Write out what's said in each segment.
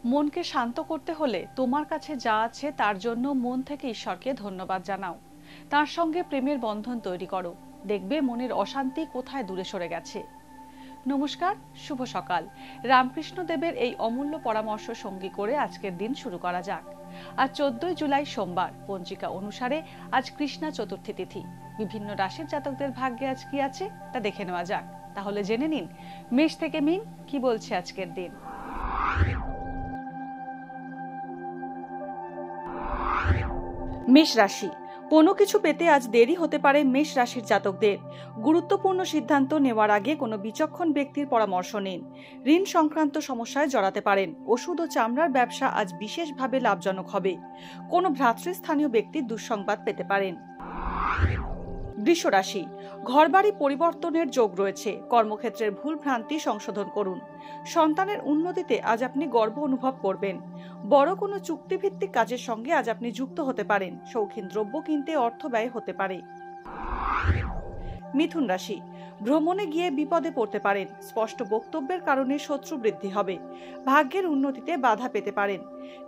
মনকে শান্ত করতে হলে তোমার কাছে যা আছে তার জন্য মন থেকে ঈশ্বরকে ধন্যবাদ জানাও। তার সঙ্গে প্রেমের বন্ধন তৈরি করো। দেখবে মনের অশান্তি কোথায় দূরে সরে গেছে। নমস্কার, শুভ সকাল। রামকৃষ্ণ দেবের এই অমূল্য পরামর্শ সঙ্গী করে আজকের দিন শুরু করা যাক। আজ 14 জুলাই সোমবার। পঞ্জিকা অনুসারে আজ কৃষ্ণা চতুর্থী তিথি। বিভিন্ন রাশির জাতকদের ভাগ্যে আজ কি আছে তা দেখে নেওয়া যাক। তাহলে জেনে নিন মেষ থেকে মীন কি বলছে আজকের দিন। মেষ রাশি, কোনো কিছু পেতে আজ দেরি হতে পারে মেষ রাশির জাতকদের। গুরুত্বপূর্ণ সিদ্ধান্ত নেওয়ার আগে কোনো বিচক্ষণ ব্যক্তির পরামর্শ নিন। ঋণ সংক্রান্ত সমস্যায় জড়াতে পারেন। ওষুধ ও চামড়ার ব্যবসা আজ বিশেষভাবে লাভজনক হবে। কোনো ভ্রাতৃস্থানীয় ব্যক্তির দুঃসংবাদ পেতে পারেন। বৃষ রাশি, ঘরবাড়ি পরিবর্তনের যোগ রয়েছে। কর্মক্ষেত্রের ভুল ভ্রান্তি সংশোধন করুন। সন্তানের উন্নতিতে আজ আপনি গর্ব অনুভব করবেন। বড় কোনো চুক্তিভিত্তিক কাজের সঙ্গে আজ আপনি যুক্ত হতে পারেন। শৌখিন দ্রব্য কিনতে অর্থ ব্যয় হতে পারে। মিথুন রাশি, ভ্রমণে গিয়ে বিপদে পড়তে পারেন। স্পষ্ট বক্তব্যের কারণে শত্রু বৃদ্ধি হবে। ভাগ্যের উন্নতিতে বাধা পেতে পারেন।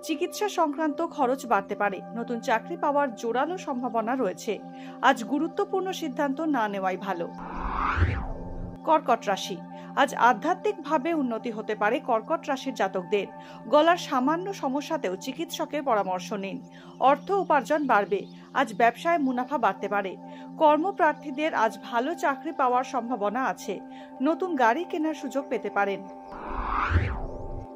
চিকিৎসা সংক্রান্ত খরচ বাড়তে পারে। নতুন চাকরি পাওয়ার জোরালো সম্ভাবনা রয়েছে। আজ গুরুত্বপূর্ণ সিদ্ধান্ত না নেওয়াই ভালো। কর্কট রাশি, আজ আধ্যাত্মিকভাবে উন্নতি হতে পারে কর্কট রাশির জাতকদের। গলার সামান্য সমস্যাতেও চিকিৎসকের পরামর্শ নিন। অর্থ উপার্জন বাড়বে। আজ ব্যবসায় মুনাফা বাড়তে পারে। কর্মপ্রার্থীদের আজ ভালো চাকরি পাওয়ার সম্ভাবনা আছে। নতুন গাড়ি কেনার সুযোগ পেতে পারেন।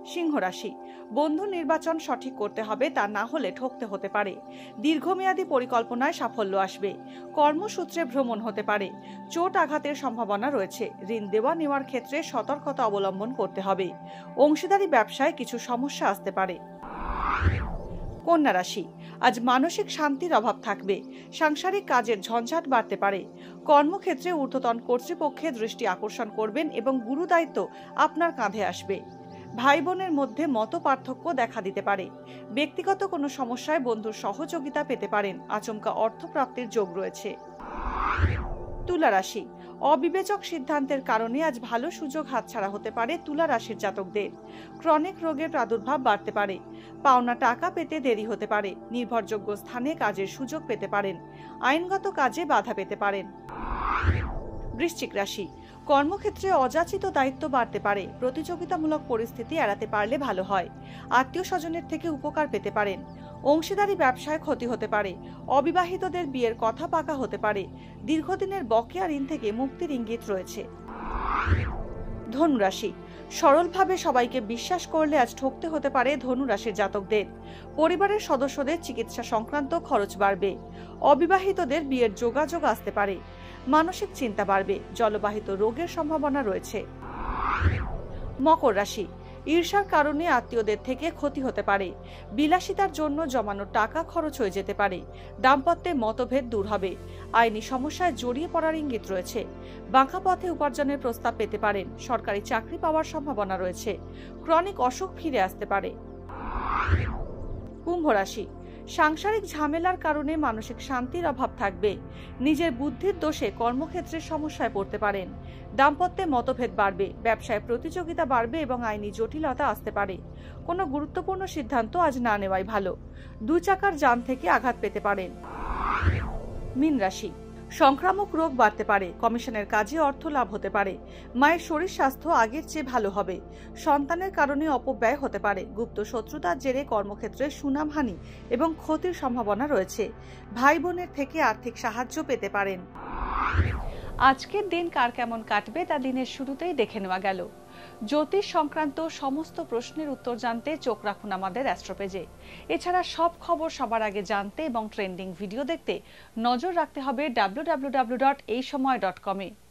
সিংহ রাশি, বন্ধু নির্বাচন সঠিক করতে হবে, তা না হলে ঠকতে হতে পারে। দীর্ঘমেয়াদী পরিকল্পনায় সাফল্য আসবে। কর্মসূত্রে ভ্রমণ হতে পারে। চোট আঘাতের সম্ভাবনা রয়েছে। ঋণ দেওয়া নেওয়ার ক্ষেত্রে সতর্কতা অবলম্বন করতে হবে। অংশীদারি ব্যবসায় কিছু সমস্যা আসতে পারে। কন্যা রাশি, আজ মানসিক শান্তির অভাব থাকবে। সাংসারিক কাজের ঝঞ্ঝাট বাড়তে পারে। কর্মক্ষেত্রে ঊর্ধ্বতন কর্তৃপক্ষের দৃষ্টি আকর্ষণ করবেন এবং গুরুদায়িত্ব আপনার কাঁধে আসবে। ভাই বোনের মধ্যে মত পার্থক্য দেখা দিতে পারে। ব্যক্তিগত কোনো সমস্যায় বন্ধুর সহযোগিতা পেতে পারেন। আচমকা অর্থপ্রাপ্তির যোগ রয়েছে। তুলা রাশি, অবিবেচক সিদ্ধান্তের কারণে আজ ভালো সুযোগ হাতছাড়া হতে পারে তুলা রাশির জাতকদের। ক্রনিক রোগের প্রাদুর্ভাব বাড়তে পারে। পাওনা টাকা পেতে দেরি হতে পারে। নির্ভরযোগ্য স্থানে কাজের সুযোগ পেতে পারেন। আইনগত কাজে বাধা পেতে পারেন। বৃশ্চিক রাশি, কর্মক্ষেত্রে অযাচিত দায়িত্ব বাড়তে পারে। প্রতিযোগিতামূলক পরিস্থিতি এড়াতে পারলে ভালো হয়। আত্মীয় স্বজনের থেকে উপকার পেতে পারেন। অংশীদারি ব্যবসায় ক্ষতি হতে পারে। অবিবাহিতদের বিয়ের কথা পাকা হতে পারে। দীর্ঘদিনের বকেয়া ঋণ থেকে মুক্তির ইঙ্গিত রয়েছে। ধনুরাশি, সরলভাবে সবাইকে বিশ্বাস করলে আজ ঠকতে হতে পারে ধনুরাশির জাতকদের। পরিবারের সদস্যদের চিকিৎসা সংক্রান্ত খরচ বাড়বে। অবিবাহিতদের বিয়ের যোগাযোগ আসতে পারে। মানসিক চিন্তা বাড়বে। জলবাহিত রোগের সম্ভাবনা রয়েছে। মকর রাশি, ঈর্ষার কারণে আত্মীয়দের থেকে ক্ষতি হতে পারে। বিলাসিতার জন্য জমানো টাকা খরচ হয়ে যেতে পারে। দাম্পত্যে মতভেদ দূর হবে। আইনি সমস্যায় জড়িয়ে পড়ার ইঙ্গিত রয়েছে। বাঁকা পথে উপার্জনের প্রস্তাব পেতে পারেন। সরকারি চাকরি পাওয়ার সম্ভাবনা রয়েছে। ক্রনিক অসুখ ফিরে আসতে পারে। কুম্ভ রাশি, সাংসারিক ঝামেলার কারণে মানসিক শান্তির অভাব থাকবে। নিজের বুদ্ধির দোষে কর্মক্ষেত্রে সমস্যায় পড়তে পারেন। দাম্পত্যে মতভেদ বাড়বে। ব্যবসায় প্রতিযোগিতা বাড়বে এবং আইনি জটিলতা আসতে পারে। কোনো গুরুত্বপূর্ণ সিদ্ধান্ত আজ না নেওয়াই ভালো। দুই চাকার যান থেকে আঘাত পেতে পারেন। মীন রাশি, সংক্রামক রোগ বাড়তে পারে। কমিশনের কাজে অর্থ লাভ হতে পারে। মায়ের শরীর স্বাস্থ্য আগের চেয়ে ভালো হবে। সন্তানের কারণে অপব্যয় হতে পারে। গুপ্ত শত্রুতার জেরে কর্মক্ষেত্রে সুনামহানি এবং ক্ষতির সম্ভাবনা রয়েছে। ভাই বোনের থেকে আর্থিক সাহায্য পেতে পারেন। আজকের দিন কার কেমন কাটবে তা দিনের শুরুতেই দেখে নেওয়া গেল। জ্যোতিষ সংক্রান্ত সমস্ত প্রশ্নের উত্তর জানতে চোখ রাখুন আমাদের অ্যাস্ট্রোপেজে। এছাড়া সব খবর সবার আগে জানতে এবং ট্রেন্ডিং ভিডিও দেখতে নজর রাখতে হবে www.এইসময়.com-এ।